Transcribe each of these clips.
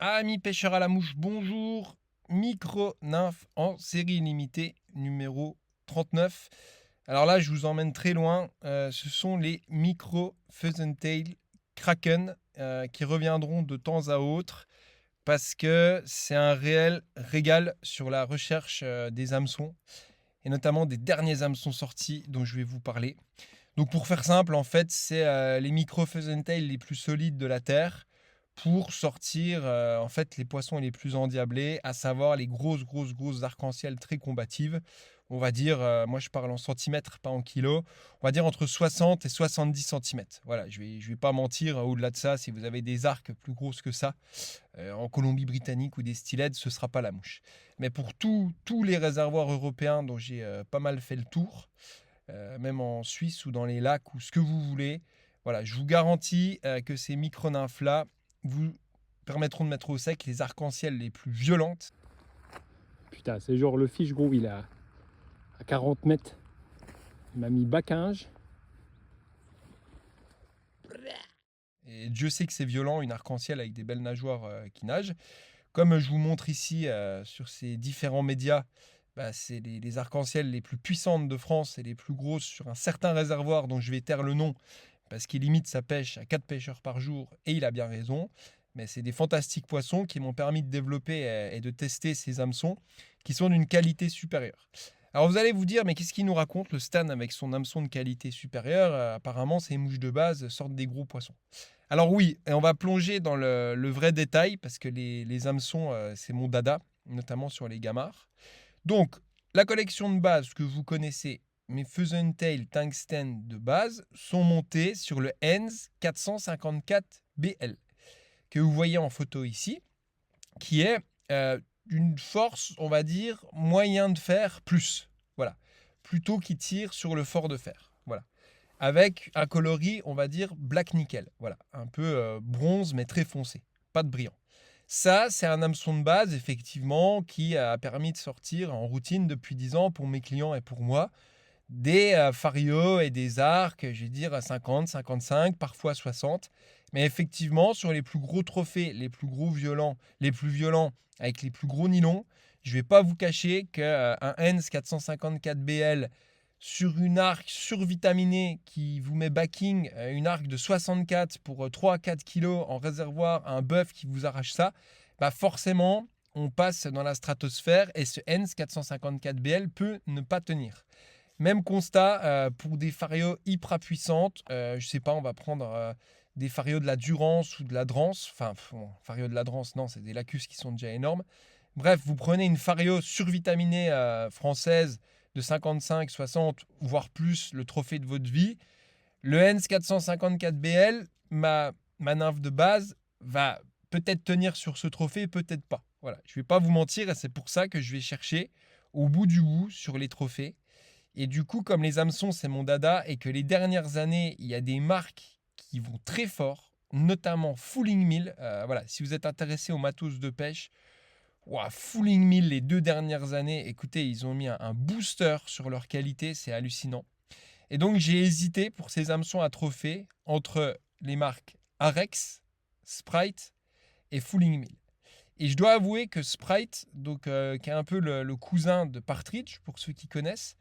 Amis pêcheurs à la mouche, bonjour. Micro-nymphe en série limitée numéro 39. Alors là, je vous emmène très loin. Ce sont les micro Tail Kraken qui reviendront de temps à autre parce que c'est un réel régal sur la recherche des hameçons et notamment des derniers hameçons sortis dont je vais vous parler. Donc pour faire simple, en fait, c'est les micro Tail les plus solides de la Terre pour sortir en fait les poissons les plus endiablés, à savoir les grosses arcs-en-ciel très combatives. On va dire, moi je parle en centimètres, pas en kilos, on va dire entre 60 et 70 centimètres. Voilà, je vais pas mentir, au-delà de ça, si vous avez des arcs plus grosses que ça, en Colombie-Britannique ou des stylets, ce sera pas la mouche. Mais pour tous les réservoirs européens dont j'ai pas mal fait le tour, même en Suisse ou dans les lacs ou ce que vous voulez, voilà, je vous garantis que ces micro-nymphes-là vous permettront de mettre au sec les arcs-en-ciel les plus violentes. Putain, c'est genre le fiche gros, il est à 40 mètres. Il m'a mis baquinge. Et Dieu sait que c'est violent, une arc-en-ciel avec des belles nageoires qui nagent. Comme je vous montre ici sur ces différents médias, bah, c'est les arcs-en-ciel les plus puissantes de France et les plus grosses sur un certain réservoir dont je vais taire le nom parce qu'il limite sa pêche à 4 pêcheurs par jour et il a bien raison. Mais c'est des fantastiques poissons qui m'ont permis de développer et de tester ces hameçons qui sont d'une qualité supérieure. Alors vous allez vous dire, mais qu'est-ce qu'il nous raconte le Stan avec son hameçon de qualité supérieure? Apparemment, ces mouches de base sortent des gros poissons. Alors oui, et on va plonger dans le vrai détail parce que les hameçons, c'est mon dada, notamment sur les gamarres. Donc, la collection de base que vous connaissez, mes Tail Tungsten de base, sont montés sur le ENS 454BL, que vous voyez en photo ici, qui est d'une force, on va dire, moyen de fer plus. Voilà. Plutôt qui tire sur le fort de fer. Voilà. Avec un coloris, on va dire, black nickel. Voilà. Un peu bronze, mais très foncé. Pas de brillant. Ça, c'est un hameçon de base, effectivement, qui a permis de sortir en routine depuis 10 ans pour mes clients et pour moi des farios et des arcs, je vais dire à 50, 55, parfois 60. Mais effectivement, sur les plus gros trophées, les plus gros violents, les plus violents, avec les plus gros nylons, je ne vais pas vous cacher qu'un ENS 454BL sur une arc survitaminée qui vous met backing, une arc de 64 pour 3 à 4 kg en réservoir, un bœuf qui vous arrache ça, bah forcément, on passe dans la stratosphère et ce ENS 454BL peut ne pas tenir. Même constat pour des farios hyper puissantes. Je sais pas, on va prendre des farios de la Durance ou de la Drance. Enfin, bon, farios de la Drance, non, c'est des Lacus qui sont déjà énormes. Bref, vous prenez une fario survitaminée française de 55, 60, voire plus, le trophée de votre vie. Le ENS 454BL, ma nymphe de base, va peut-être tenir sur ce trophée, peut-être pas. Voilà, je vais pas vous mentir et c'est pour ça que je vais chercher au bout du bout sur les trophées. Et du coup, comme les hameçons, c'est mon dada, et que les dernières années, il y a des marques qui vont très fort, notamment Fooling Mill. Voilà, si vous êtes intéressé aux matos de pêche, ouah, Fooling Mill, les 2 dernières années, écoutez, ils ont mis un booster sur leur qualité, c'est hallucinant. Et donc, j'ai hésité pour ces hameçons à trophée entre les marques Arex, Sprite et Fooling Mill. Et je dois avouer que Sprite, donc, qui est un peu le cousin de Partridge, pour ceux qui connaissent,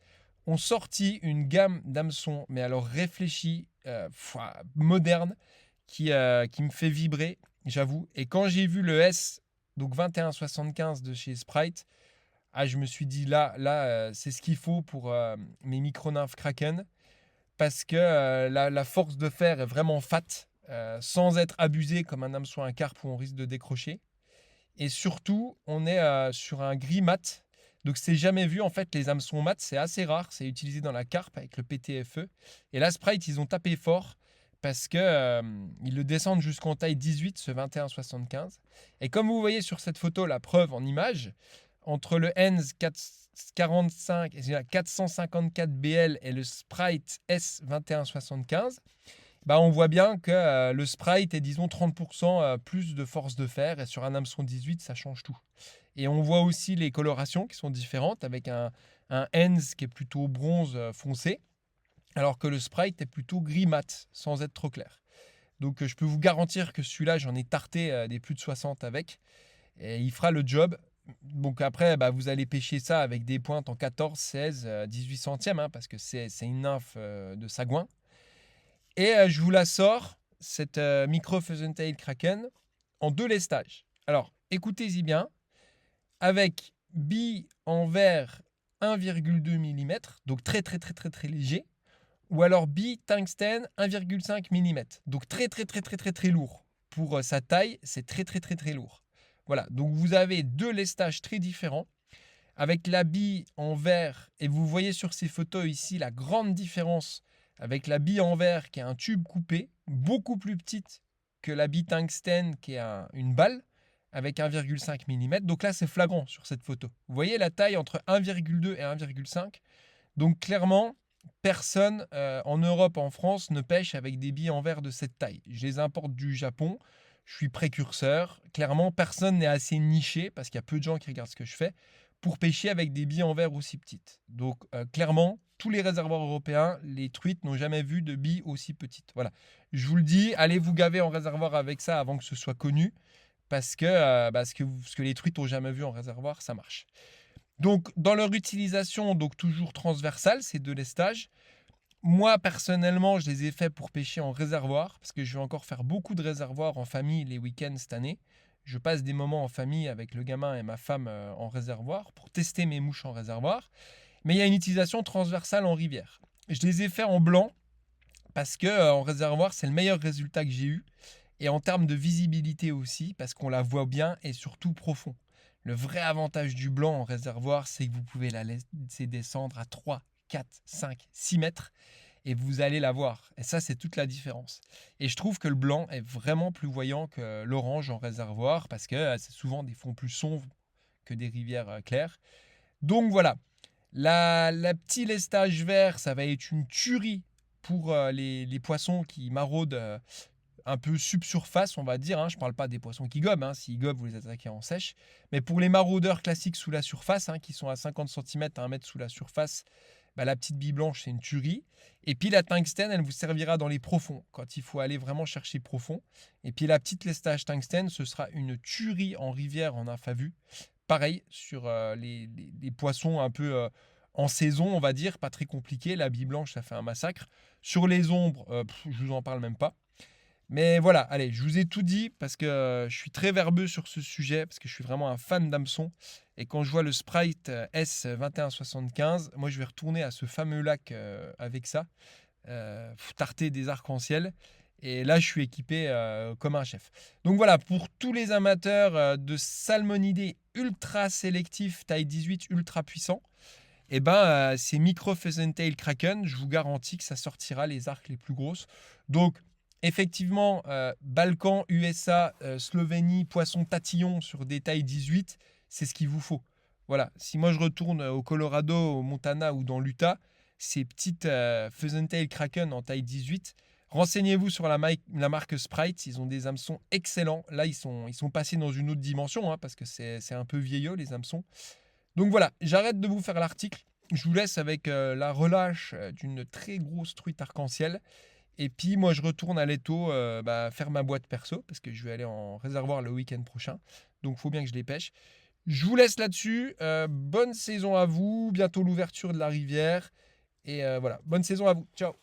ont sorti une gamme d'hameçons, mais alors réfléchie, moderne, qui me fait vibrer, j'avoue. Et quand j'ai vu le S, donc 2175 de chez Sprite, je me suis dit là, c'est ce qu'il faut pour mes micro-nymphes Kraken, parce que la force de fer est vraiment fat, sans être abusé comme un hameçon à carpe où on risque de décrocher. Et surtout, on est sur un gris mat. Donc c'est jamais vu en fait, les hameçons mat, c'est assez rare, c'est utilisé dans la carpe avec le PTFE. Et là Sprite, ils ont tapé fort parce que ils le descendent jusqu'en taille 18, ce 21-75. Et comme vous voyez sur cette photo, la preuve en image, entre le ENS 45 et 454 BL et le Sprite S 2175, bah, on voit bien que le Sprite est, disons, 30% plus de force de fer. Et sur un hameçon 18, ça change tout. Et on voit aussi les colorations qui sont différentes avec un ENS qui est plutôt bronze foncé, alors que le Sprite est plutôt gris mat, sans être trop clair. Donc je peux vous garantir que celui-là, j'en ai tarté des plus de 60 avec. Et il fera le job. Donc après, vous allez pêcher ça avec des pointes en 14, 16, 18 centièmes, hein, parce que c'est une nymphe de sagouin. Et je vous la sors, cette micro Pheasant-tail Kraken, en 2 lestages. Alors, écoutez-y bien, avec bille en verre 1,2 mm, donc très très très très très léger, ou alors bille tungstène 1,5 mm, donc très très très très très très lourd. Pour sa taille, c'est très très très très lourd. Voilà, donc vous avez 2 lestages très différents, avec la bille en verre, et vous voyez sur ces photos ici la grande différence avec la bille en verre qui est un tube coupé, beaucoup plus petite que la bille tungstène qui est une balle, avec 1,5 mm. Donc là, c'est flagrant sur cette photo. Vous voyez la taille entre 1,2 et 1,5. Donc clairement, personne en Europe, en France, ne pêche avec des billes en verre de cette taille. Je les importe du Japon. Je suis précurseur. Clairement, personne n'est assez niché, parce qu'il y a peu de gens qui regardent ce que je fais, pour pêcher avec des billes en verre aussi petites. Donc clairement, tous les réservoirs européens, les truites n'ont jamais vu de billes aussi petites. Voilà. Je vous le dis, allez vous gaver en réservoir avec ça avant que ce soit connu, parce que ce que les truites n'ont jamais vu en réservoir, ça marche. Donc, dans leur utilisation, donc toujours transversale, ces 2 lestages. Moi, personnellement, je les ai faits pour pêcher en réservoir, parce que je vais encore faire beaucoup de réservoirs en famille les week-ends cette année. Je passe des moments en famille avec le gamin et ma femme en réservoir pour tester mes mouches en réservoir. Mais il y a une utilisation transversale en rivière. Je les ai faits en blanc, parce que en réservoir, c'est le meilleur résultat que j'ai eu. Et en termes de visibilité aussi, parce qu'on la voit bien et surtout profond. Le vrai avantage du blanc en réservoir, c'est que vous pouvez la laisser descendre à 3, 4, 5, 6 mètres et vous allez la voir. Et ça, c'est toute la différence. Et je trouve que le blanc est vraiment plus voyant que l'orange en réservoir, parce que c'est souvent des fonds plus sombres que des rivières claires. Donc voilà, la petit lestage vert, ça va être une tuerie pour les poissons qui maraudent un peu subsurface, on va dire. Je ne parle pas des poissons qui gobent. S'ils gobent, vous les attaquez en sèche. Mais pour les maraudeurs classiques sous la surface, qui sont à 50 cm à 1 mètre sous la surface, la petite bille blanche, c'est une tuerie. Et puis la tungstène, elle vous servira dans les profonds, quand il faut aller vraiment chercher profond. Et puis la petite lestage tungstène, ce sera une tuerie en rivière, en infavue. Pareil, sur les poissons un peu en saison, on va dire, pas très compliqué. La bille blanche, ça fait un massacre. Sur les ombres, je vous en parle même pas. Mais voilà, allez, je vous ai tout dit, parce que je suis très verbeux sur ce sujet, parce que je suis vraiment un fan d'hameçon. Et quand je vois le Sprite S2175, moi je vais retourner à ce fameux lac avec ça, tarter des arcs-en-ciel. Et là, je suis équipé comme un chef. Donc voilà, pour tous les amateurs de salmonidés ultra sélectifs, taille 18, ultra puissants, ces micro Pheasant-tail Kraken, je vous garantis que ça sortira les arcs les plus grosses. Donc, effectivement, Balkan, USA, Slovénie, poisson tatillon sur des tailles 18, c'est ce qu'il vous faut. Voilà, si moi je retourne au Colorado, au Montana ou dans l'Utah, ces petites Pheasant-tail Kraken en taille 18, renseignez-vous sur la marque Sprite, ils ont des hameçons excellents. Là, ils sont passés dans une autre dimension, parce que c'est un peu vieillot les hameçons. Donc voilà, j'arrête de vous faire l'article. Je vous laisse avec la relâche d'une très grosse truite arc-en-ciel. Et puis moi je retourne à l'étau faire ma boîte perso, parce que je vais aller en réservoir le week-end prochain. Donc il faut bien que je les pêche. Je vous laisse là-dessus. Bonne saison à vous. Bientôt l'ouverture de la rivière. Et voilà, bonne saison à vous. Ciao.